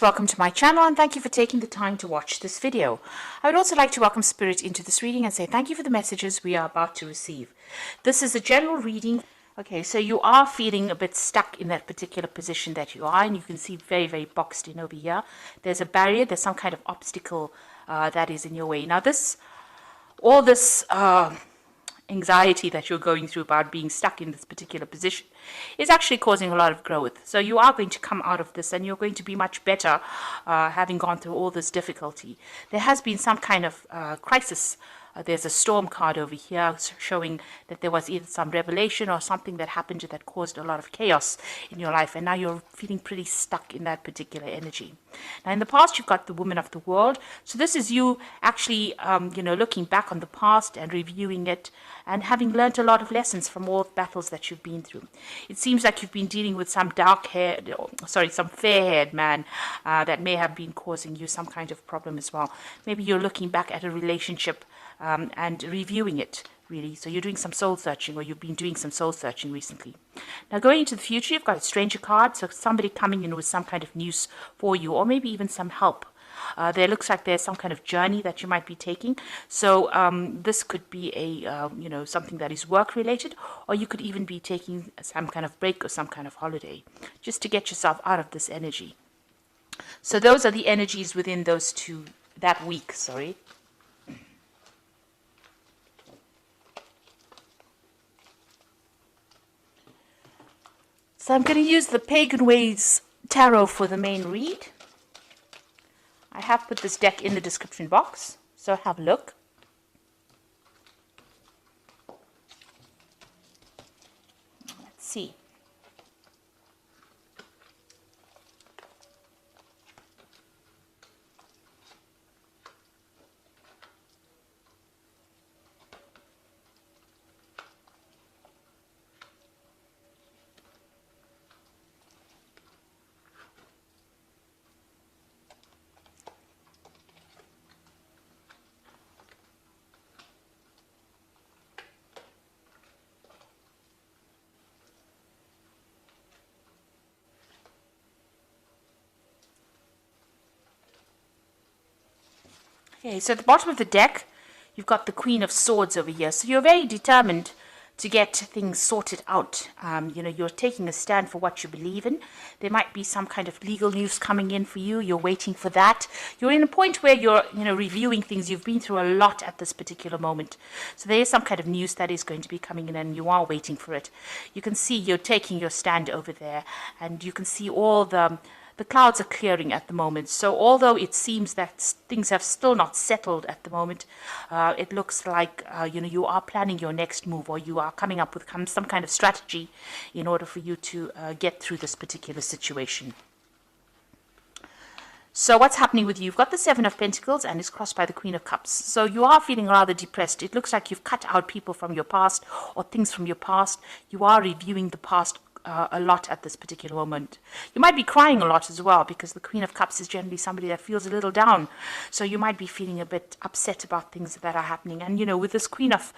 Welcome to my channel and thank you for taking the time to watch this video. I would also like to welcome Spirit into this reading and say thank you for the messages we are about to receive. This is a general reading. Okay, so you are feeling a bit stuck in that particular position that you are, and you can see very boxed in over here. There's a barrier, there's some kind of obstacle that is in your way. Now all this anxiety that you're going through about being stuck in this particular position is actually causing a lot of growth. So you are going to come out of this and you're going to be much better having gone through all this difficulty. There has been some kind of crisis. There's a storm card over here showing that there was either some revelation or something that happened that caused a lot of chaos in your life, and now you're feeling pretty stuck in that particular energy. Now in the past you've got the woman of the world, so this is you actually looking back on the past and reviewing it and having learned a lot of lessons from all the battles that you've been through. It seems like you've been dealing with some some fair-haired man that may have been causing you some kind of problem as well. Maybe you're looking back at a relationship and reviewing it, really. So you're doing some soul searching, or you've been doing some soul searching recently. Now going into the future, you've got a stranger card, so somebody coming in with some kind of news for you, or maybe even some help. There looks like there's some kind of journey that you might be taking. So this could be a something that is work related, or you could even be taking some kind of break or some kind of holiday just to get yourself out of this energy. So those are the energies within that week. So I'm going to use the Pagan Ways Tarot for the main read. I have put this deck in the description box, so have a look. Let's see. Okay, so at the bottom of the deck, you've got the Queen of Swords over here. So you're very determined to get things sorted out. You're taking a stand for what you believe in. There might be some kind of legal news coming in for you. You're waiting for that. You're in a point where you're, reviewing things. You've been through a lot at this particular moment. So there is some kind of news that is going to be coming in, and you are waiting for it. You can see you're taking your stand over there, and you can see all the clouds are clearing at the moment. So although it seems that things have still not settled at the moment, it looks like you are planning your next move, or you are coming up with some kind of strategy in order for you to get through this particular situation. So what's happening with you? You've got the Seven of Pentacles and it's crossed by the Queen of Cups. So you are feeling rather depressed. It looks like you've cut out people from your past or things from your past. You are reviewing the past a lot at this particular moment. You might be crying a lot as well, because the Queen of Cups is generally somebody that feels a little down. So you might be feeling a bit upset about things that are happening. And with this Queen of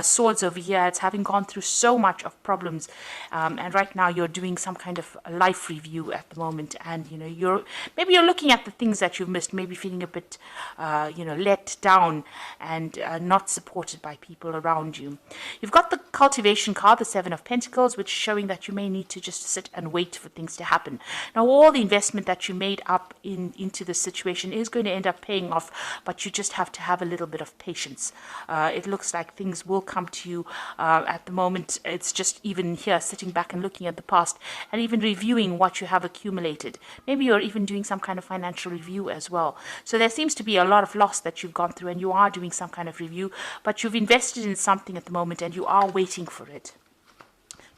Swords over here, it's having gone through so much of problems. And right now you're doing some kind of life review at the moment. And maybe you're looking at the things that you've missed, maybe feeling a bit let down and not supported by people around you. You've got the Cultivation card, the Seven of Pentacles, which is showing that you may need to just sit and wait for things to happen. Now all the investment that you made up into this situation is going to end up paying off, but you just have to have a little bit of patience. It looks like things will come to you at the moment. It's just even here sitting back and looking at the past and even reviewing what you have accumulated. Maybe you're even doing some kind of financial review as well. So there seems to be a lot of loss that you've gone through, and you are doing some kind of review, but you've invested in something at the moment and you are waiting for it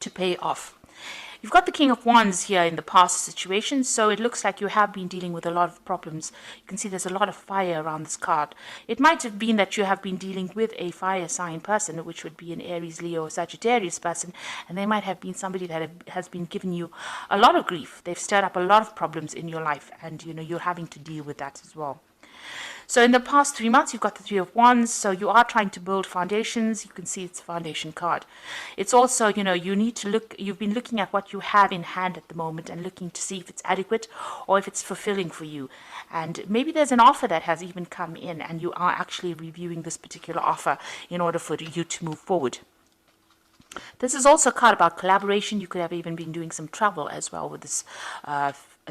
to pay off. You've got the King of Wands here in the past situation, so it looks like you have been dealing with a lot of problems. You can see there's a lot of fire around this card. It might have been that you have been dealing with a fire sign person, which would be an Aries, Leo, or Sagittarius person, and they might have been somebody that has been giving you a lot of grief. They've stirred up a lot of problems in your life, and you're having to deal with that as well. So in the past 3 months, you've got the Three of Wands. So you are trying to build foundations. You can see it's a foundation card. It's also, you need to look, you've been looking at what you have in hand at the moment and looking to see if it's adequate or if it's fulfilling for you. And maybe there's an offer that has even come in and you are actually reviewing this particular offer in order for you to move forward. This is also a card about collaboration. You could have even been doing some travel as well with this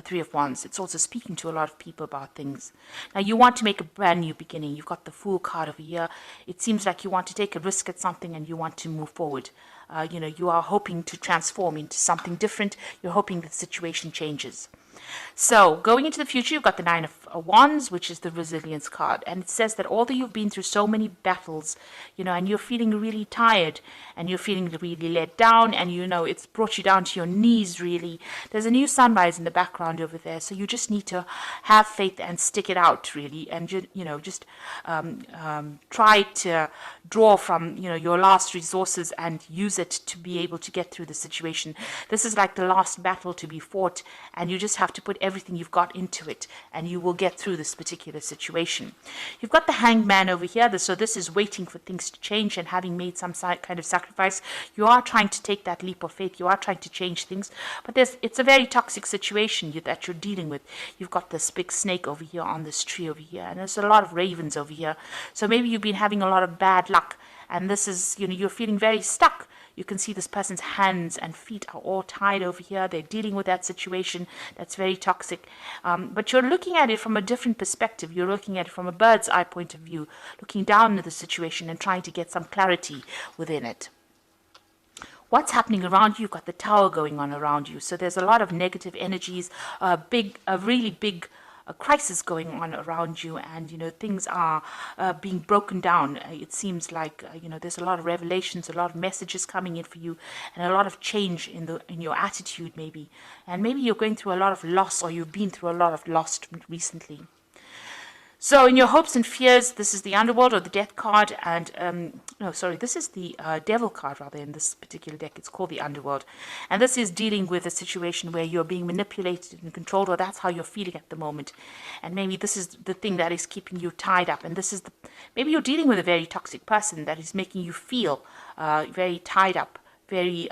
Three of Wands. It's also speaking to a lot of people about things. Now, you want to make a brand new beginning. You've got the Fool card over here. It seems like you want to take a risk at something and you want to move forward. You are hoping to transform into something different. You're hoping the situation changes. So going into the future, you've got the Nine of Wands, which is the resilience card. And it says that although you've been through so many battles, and you're feeling really tired and you're feeling really let down and, it's brought you down to your knees, really. There's a new sunrise in the background over there. So you just need to have faith and stick it out, really. And, just try to draw from, your last resources and use it to be able to get through the situation. This is like the last battle to be fought, and you just have to put everything you've got into it and you will get through this particular situation. You've got the Hanged Man over here, so this is waiting for things to change, and having made some kind of sacrifice, you are trying to take that leap of faith. You are trying to change things, but it's a very toxic situation that you're dealing with. You've got this big snake over here on this tree over here, and there's a lot of ravens over here. So maybe you've been having a lot of bad luck, and this is, you're feeling very stuck. You can see this person's hands and feet are all tied over here. They're dealing with that situation that's very toxic. But you're looking at it from a different perspective. You're looking at it from a bird's eye point of view, looking down at the situation and trying to get some clarity within it. What's happening around you? You've got the Tower going on around you. So there's a lot of negative energies, a really big a crisis going on around you, and things are being broken down. It seems like there's a lot of revelations, a lot of messages coming in for you, and a lot of change in your attitude, maybe. And maybe you're going through a lot of loss, or you've been through a lot of loss recently. So in your hopes and fears, this is the Underworld or the Death card, and this is the Devil card rather in this particular deck. It's called the Underworld, and this is dealing with a situation where you're being manipulated and controlled, or that's how you're feeling at the moment. And maybe this is the thing that is keeping you tied up, and this is maybe you're dealing with a very toxic person that is making you feel very tied up, very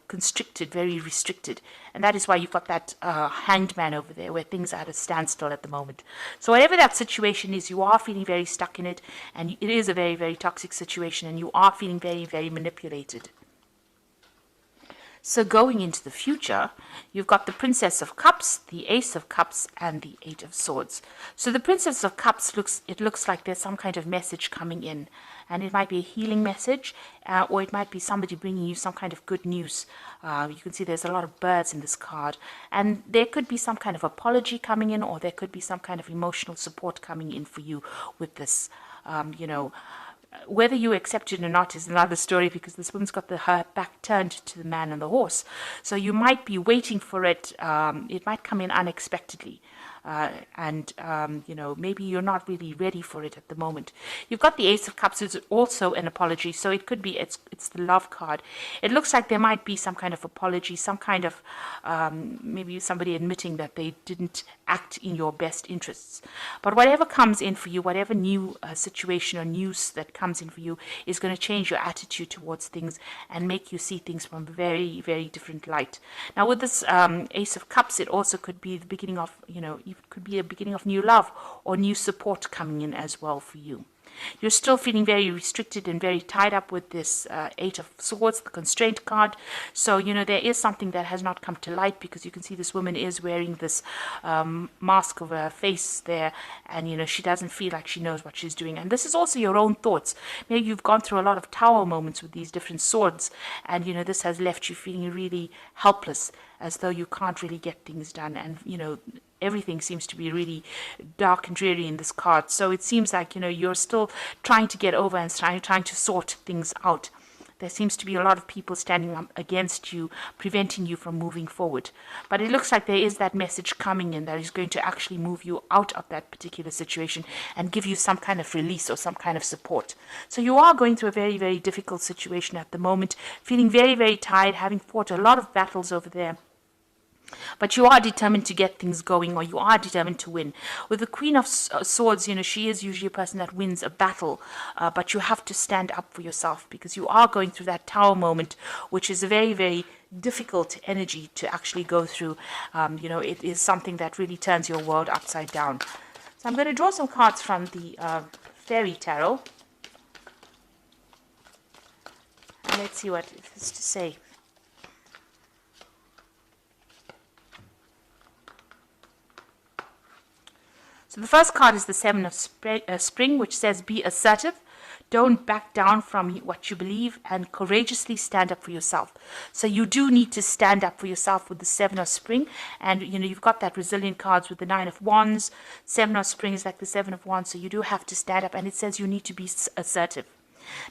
constricted, very restricted. And that is why you've got that Hanged Man over there, where things are at a standstill at the moment. So whatever that situation is, you are feeling very stuck in it, and it is a very, very toxic situation, and you are feeling very, very manipulated. So going into the future, you've got the Princess of Cups, the Ace of Cups, and the Eight of Swords. So the Princess of Cups looks like there's some kind of message coming in, and it might be a healing message, or it might be somebody bringing you some kind of good news. You can see there's a lot of birds in this card, and there could be some kind of apology coming in, or there could be some kind of emotional support coming in for you with this, Whether you accept it or not is another story, because this woman's got her back turned to the man and the horse. So you might be waiting for it. It might come in unexpectedly. Maybe you're not really ready for it at the moment. You've got the Ace of Cups, is also an apology. So it could be it's the Love card. It looks like there might be some kind of apology, some kind of maybe somebody admitting that they didn't act in your best interests. But whatever comes in for you, whatever new situation or news that comes in for you, is going to change your attitude towards things and make you see things from a very, very different light. Now with this Ace of Cups, it also could be the beginning of, it could be a beginning of new love or new support coming in as well for you. You're still feeling very restricted and very tied up with this Eight of Swords, the constraint card. So, there is something that has not come to light, because you can see this woman is wearing this mask over her face there, and, she doesn't feel like she knows what she's doing. And this is also your own thoughts. Maybe you've gone through a lot of tower moments with these different swords, and, this has left you feeling really helpless, as though you can't really get things done, and, everything seems to be really dark and dreary in this card. So it seems like, you're still trying to get over and trying to sort things out. There seems to be a lot of people standing up against you, preventing you from moving forward. But it looks like there is that message coming in that is going to actually move you out of that particular situation and give you some kind of release or some kind of support. So you are going through a very, very difficult situation at the moment, feeling very, very tired, having fought a lot of battles over there. But you are determined to get things going, or you are determined to win. With the Queen of Swords, she is usually a person that wins a battle, but you have to stand up for yourself, because you are going through that tower moment, which is a very, very difficult energy to actually go through. It is something that really turns your world upside down. So I'm going to draw some cards from the Fairy Tarot. And let's see what it has to say. So the first card is the Seven of Spring, which says be assertive. Don't back down from what you believe, and courageously stand up for yourself. So you do need to stand up for yourself with the Seven of Spring. And, you've got that resilient cards with the Nine of Wands. Seven of Spring is like the Seven of Wands. So you do have to stand up, and it says you need to be assertive.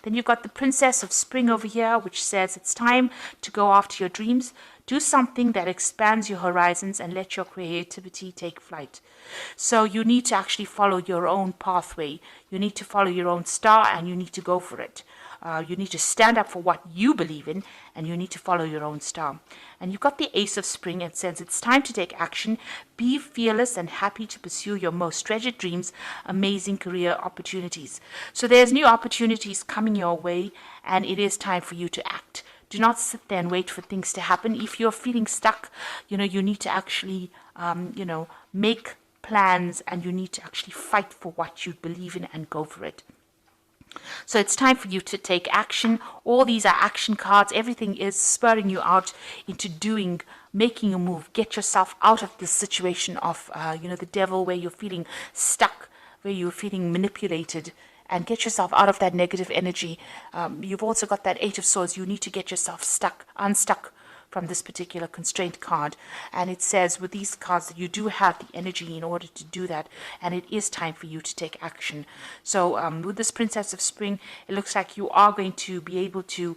Then you've got the Princess of Spring over here, which says it's time to go after your dreams. Do something that expands your horizons and let your creativity take flight. So you need to actually follow your own pathway. You need to follow your own star, and you need to go for it. You need to stand up for what you believe in, and you need to follow your own star. And you've got the Ace of Spring. It says it's time to take action. Be fearless and happy to pursue your most treasured dreams, amazing career opportunities. So there's new opportunities coming your way, and it is time for you to act. Do not sit there and wait for things to happen. If you're feeling stuck, you need to actually, make plans, and you need to actually fight for what you believe in and go for it. So it's time for you to take action. All these are action cards. Everything is spurring you out into making a move. Get yourself out of this situation of, the devil, where you're feeling stuck, where you're feeling manipulated, and get yourself out of that negative energy. You've also got that Eight of Swords. You need to get yourself unstuck from this particular constraint card. And it says with these cards that you do have the energy in order to do that, and it is time for you to take action. So with this Princess of Spring, it looks like you are going to be able to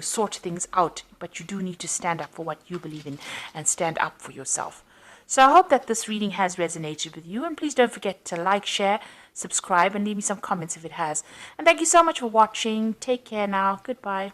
sort things out, but you do need to stand up for what you believe in and stand up for yourself. So I hope that this reading has resonated with you, and please don't forget to like, share, subscribe, and leave me some comments if it has. And thank you so much for watching. Take care now. Goodbye.